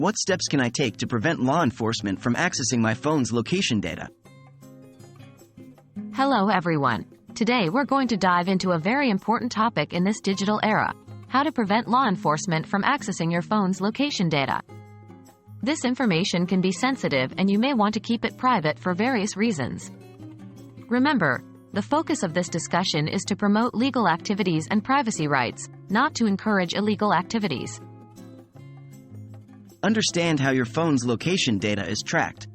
What steps can I take to prevent law enforcement from accessing my phone's location data? Hello everyone. Today we're going to dive into a very important topic in this digital era: how to prevent law enforcement from accessing your phone's location data. This information can be sensitive and you may want to keep it private for various reasons. Remember, the focus of this discussion is to promote legal activities and privacy rights, not to encourage illegal activities. Understand how your phone's location data is tracked.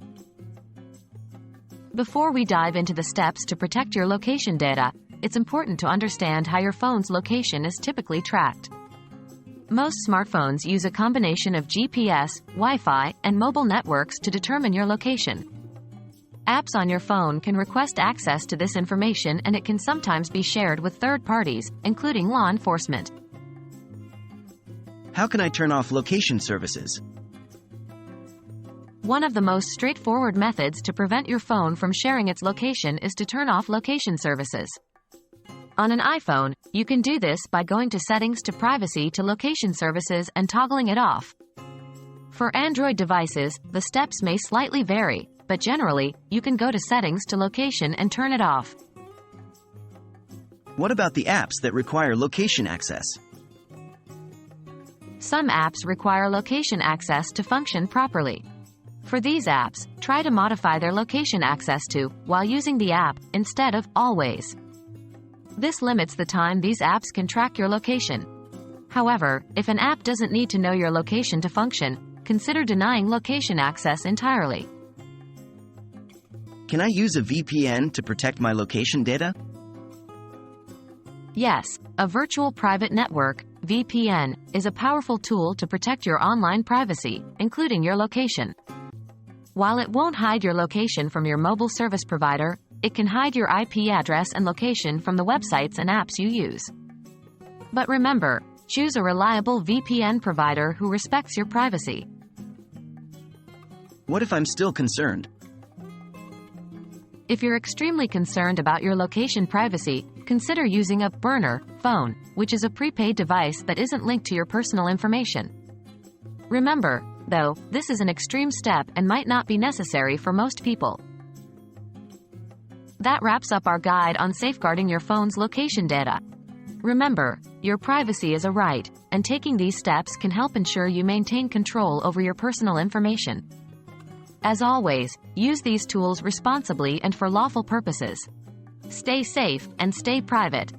Before we dive into the steps to protect your location data, it's important to understand how your phone's location is typically tracked. Most smartphones use a combination of GPS, Wi-Fi, and mobile networks to determine your location. Apps on your phone can request access to this information, and it can sometimes be shared with third parties, including law enforcement. How can I turn off location services? One of the most straightforward methods to prevent your phone from sharing its location is to turn off location services. On an iPhone, you can do this by going to Settings to Privacy to Location Services and toggling it off. For Android devices, the steps may slightly vary, but generally, you can go to Settings to Location and turn it off. What about the apps that require location access? Some apps require location access to function properly. For these apps, try to modify their location access to while using the app instead of always. This limits the time these apps can track your location. However, if an app doesn't need to know your location to function, consider denying location access entirely. Can I use a VPN to protect my location data? Yes, a virtual private network, VPN, is a powerful tool to protect your online privacy, including your location. While it won't hide your location from your mobile service provider, it can hide your IP address and location from the websites and apps you use. But remember, choose a reliable VPN provider who respects your privacy. What if I'm still concerned? If you're extremely concerned about your location privacy, consider using a burner phone, which is a prepaid device that isn't linked to your personal information. Remember, though, this is an extreme step and might not be necessary for most people. That wraps up our guide on safeguarding your phone's location data. Remember, your privacy is a right, and taking these steps can help ensure you maintain control over your personal information. As always, use these tools responsibly and for lawful purposes. Stay safe and stay private.